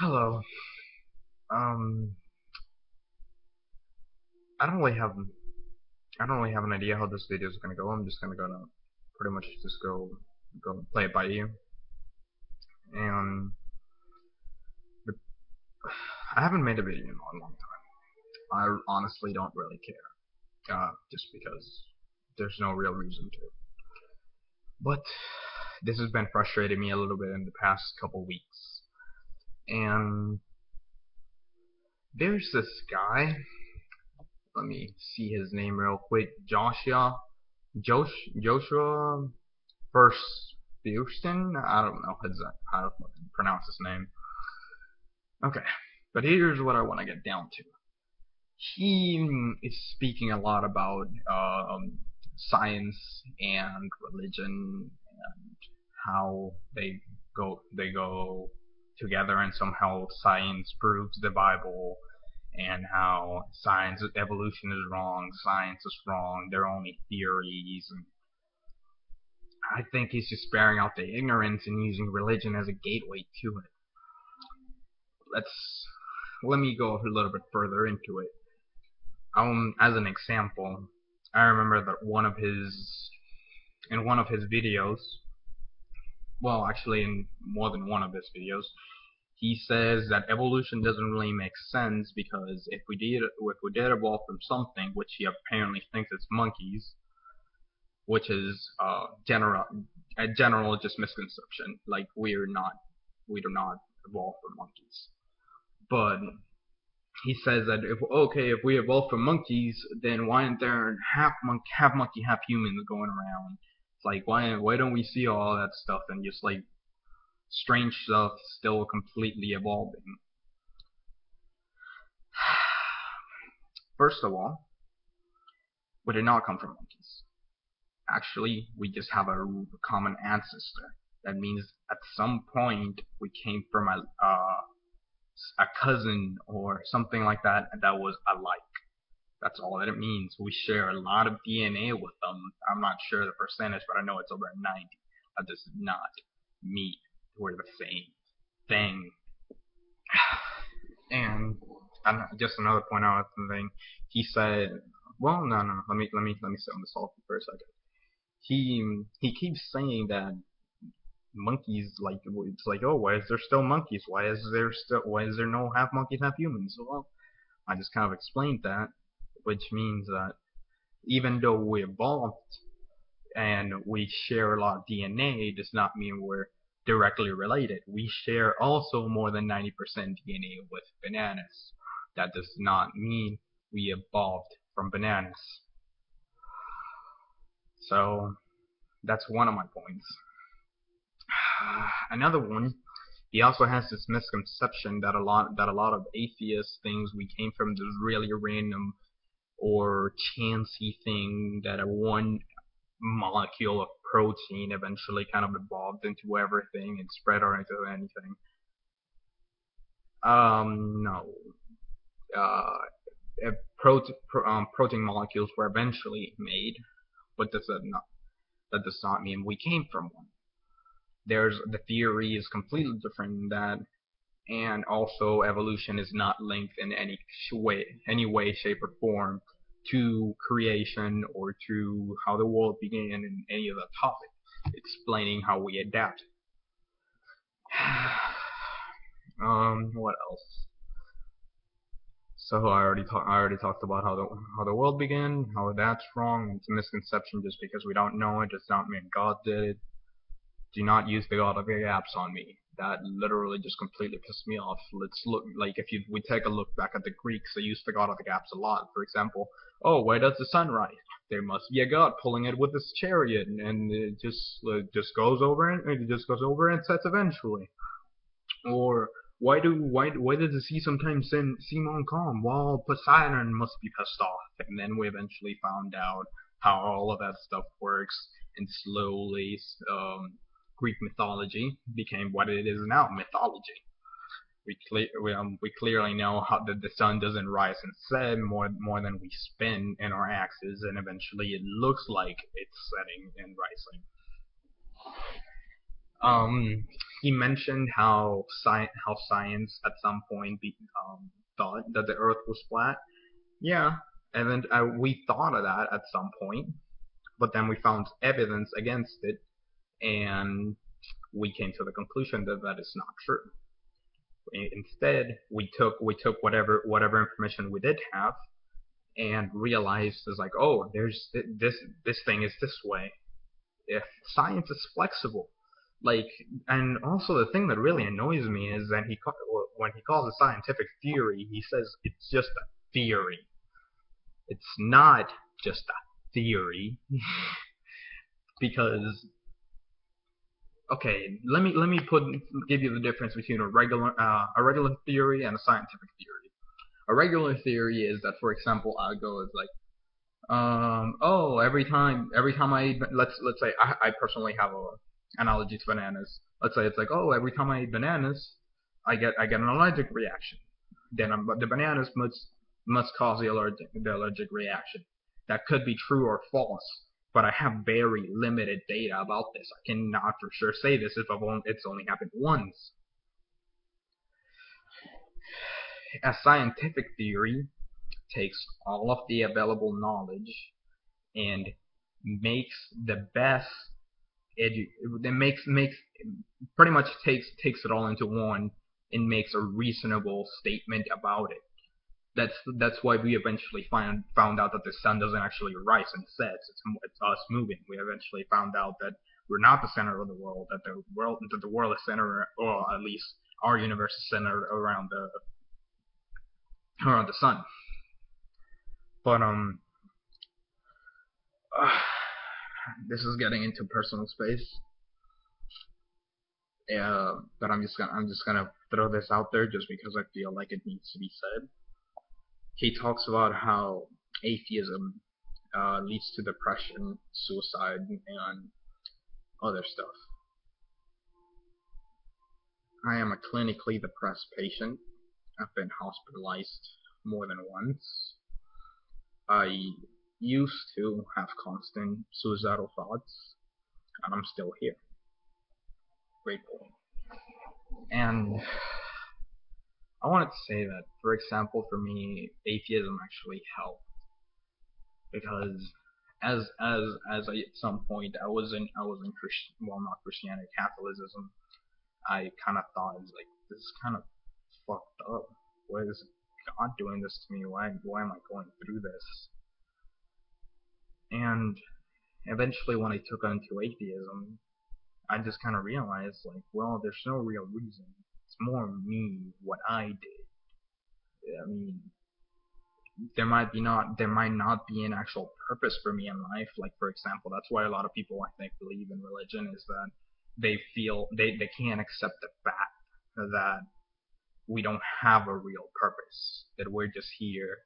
Hello. Um, I don't really have I don't really have an idea how this video is gonna go. I'm just gonna pretty much just go play it by ear. And the, I haven't made a video in a long time. I honestly don't really care. Just because there's no real reason to. But this has been frustrating me a little bit in the past couple weeks. And there's this guy. Let me see his name real quick. Joshua Feuerstein. I don't know how to pronounce his name. Okay, but here's what I want to get down to. He is speaking a lot about science and religion and how they go together, and somehow science proves the Bible, and how science evolution is wrong, science is wrong, they're only theories. And I think he's just sparing out the ignorance and using religion as a gateway to it. Let me go a little bit further into it. As an example, I remember that in one of his videos, well, actually in more than one of his videos, he says that evolution doesn't really make sense because if we did evolve from something, which he apparently thinks it's monkeys, which is a general just misconception. Like we do not evolve from monkeys. But he says that if we evolved from monkeys, then why aren't there half monkey, half humans going around? It's like why don't we see all that stuff and just like strange stuff still completely evolving? First of all, we did not come from monkeys. Actually, we just have a common ancestor. That means at some point we came from a cousin or something like that that was alike. That's all that it means. We share a lot of DNA with them. I'm not sure the percentage, but I know it's over 90. That does not mean we're the same thing. And just another point out thing. He said, well, no. Let me sit on the salt for a second. He keeps saying that monkeys, like, it's like, oh, why is there still monkeys? Why is there no half monkeys, half humans? Well, I just kind of explained that, which means that even though we evolved and we share a lot of DNA, does not mean we're directly related. We share also more than 90% DNA with bananas. That does not mean we evolved from bananas. So that's one of my points. Another one, he also has this misconception that a lot of atheists thinks we came from this really random or chancy thing, that a one molecule of protein eventually kind of evolved into everything and spread out into anything. No. Protein molecules were eventually made, but that does not mean we came from one. The theory is completely different than that, and also evolution is not linked in any way, shape, or form to creation or to how the world began in any of the topic, explaining how we adapt. What else? So I already talked about how the world began, how that's wrong. It's a misconception. Just because we don't know it does not mean God did it. Do not use the God of the gaps on me. That literally just completely pissed me off. Let's look, like, we take a look back at the Greeks, they used the God of the gaps a lot. For example, oh, where does the sun rise? There must be a god pulling it with his chariot, and it just goes over and sets eventually. Or why does the sea sometimes seem uncalm? Well, Poseidon must be pissed off. And then we eventually found out how all of that stuff works, and slowly Greek mythology became what it is now, mythology. We clearly know how the sun doesn't rise and set more than we spin in our axis, and eventually it looks like it's setting and rising. he mentioned how science at some point thought that the Earth was flat. Yeah, and then we thought of that at some point, but then we found evidence against it, and we came to the conclusion that that is not true. Instead, we took whatever information we did have and realized is like, oh, there's this thing is this way. If science is flexible, like, and also the thing that really annoys me is that when he calls it scientific theory, he says it's just a theory. It's not just a theory. Because, okay, let me give you the difference between a regular theory and a scientific theory. A regular theory is that, for example, I go as like, oh, every time I eat, let's say I personally have a analogy to bananas. Let's say it's like, oh, every time I eat bananas, I get an allergic reaction. Then the bananas must cause the allergic reaction. That could be true or false, but I have very limited data about this. I cannot for sure say this if it's only happened once. A scientific theory takes all of the available knowledge and makes the best makes pretty much takes it all into one and makes a reasonable statement about it. That's why we eventually found out that the sun doesn't actually rise and sets. It's us moving. We eventually found out that we're not the center of the world. That the world is centered, or at least our universe is centered around the sun. But this is getting into personal space. But I'm just gonna throw this out there just because I feel like it needs to be said. He talks about how atheism leads to depression, suicide, and other stuff. I am a clinically depressed patient. I've been hospitalized more than once. I used to have constant suicidal thoughts, and I'm still here. Grateful. And I wanted to say that, for example, for me, atheism actually helped, because as I, at some point I was in Christian, well, not Christianity, Catholicism. I kind of thought, it was like, this is kind of fucked up. Why is God doing this to me? Why am I going through this? And eventually, when I took on to atheism, I just kind of realized, like, well, there's no real reason. It's more me, what I did. I mean, there might not be an actual purpose for me in life. Like, for example, that's why a lot of people, I think, believe in religion, is that they feel they can't accept the fact that we don't have a real purpose, that we're just here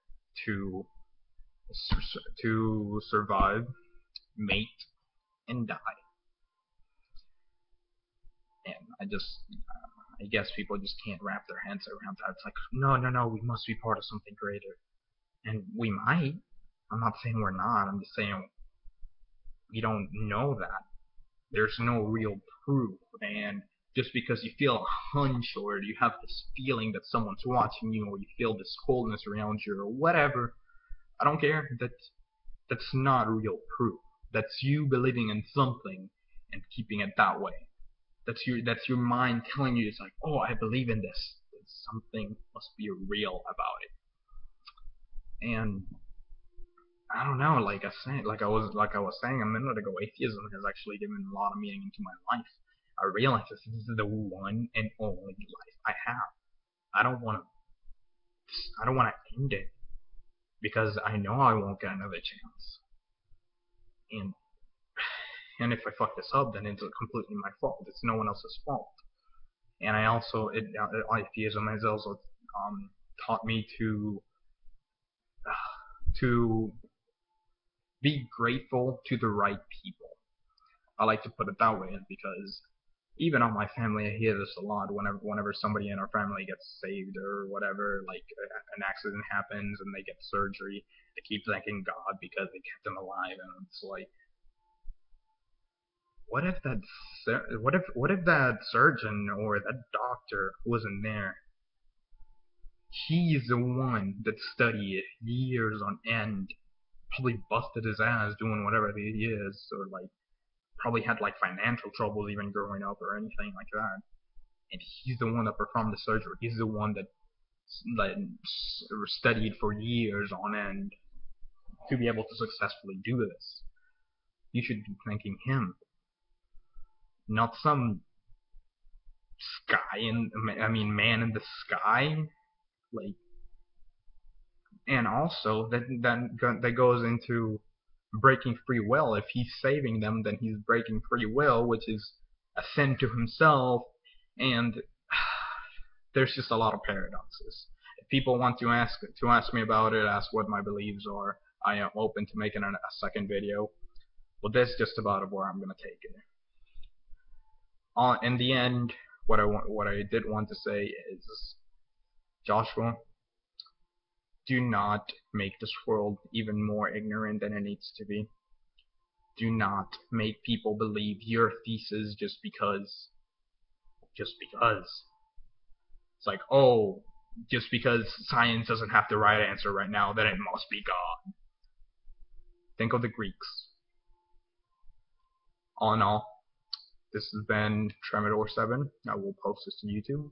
to survive, mate, and die. And I guess people just can't wrap their heads around that. It's like, no, we must be part of something greater. And we might. I'm not saying we're not. I'm just saying we don't know that. There's no real proof. And just because you feel a hunch, or you have this feeling that someone's watching you, or you feel this coldness around you, or whatever, I don't care. That's not real proof. That's you believing in something and keeping it that way. That's your mind telling you, it's like, oh, I believe in this. Something must be real about it. And I don't know, like I was saying a minute ago, atheism has actually given a lot of meaning into my life. I realize this is the one and only life I have. I don't want to end it, because I know I won't get another chance. And if I fuck this up, then it's completely my fault. It's no one else's fault. And I also, atheism has also taught me to be grateful to the right people. I like to put it that way, because even on my family, I hear this a lot. Whenever somebody in our family gets saved or whatever, like an accident happens and they get surgery, they keep thanking God because they kept them alive, and it's like, what if that what if that surgeon or that doctor wasn't there? He's the one that studied years on end, probably busted his ass doing whatever he is, or like probably had like financial troubles even growing up or anything like that. And he's the one that performed the surgery. He's the one that like studied for years on end to be able to successfully do this. You should be thanking him, not some sky in I mean man in the sky. Like, and also that goes into breaking free will. If he's saving them, then he's breaking free will, which is a sin to himself. And there's just a lot of paradoxes. If people want to ask me about it, ask what my beliefs are, I am open to making a second video. But that's just about where I'm gonna take it. In the end, what I did want to say is, Joshua, do not make this world even more ignorant than it needs to be. Do not make people believe your thesis just because. Just because. It's like, oh, just because science doesn't have the right answer right now, then it must be God. Think of the Greeks. All in all, this has been Tremidor7. I will post this to YouTube.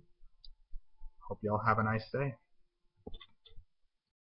Hope y'all have a nice day.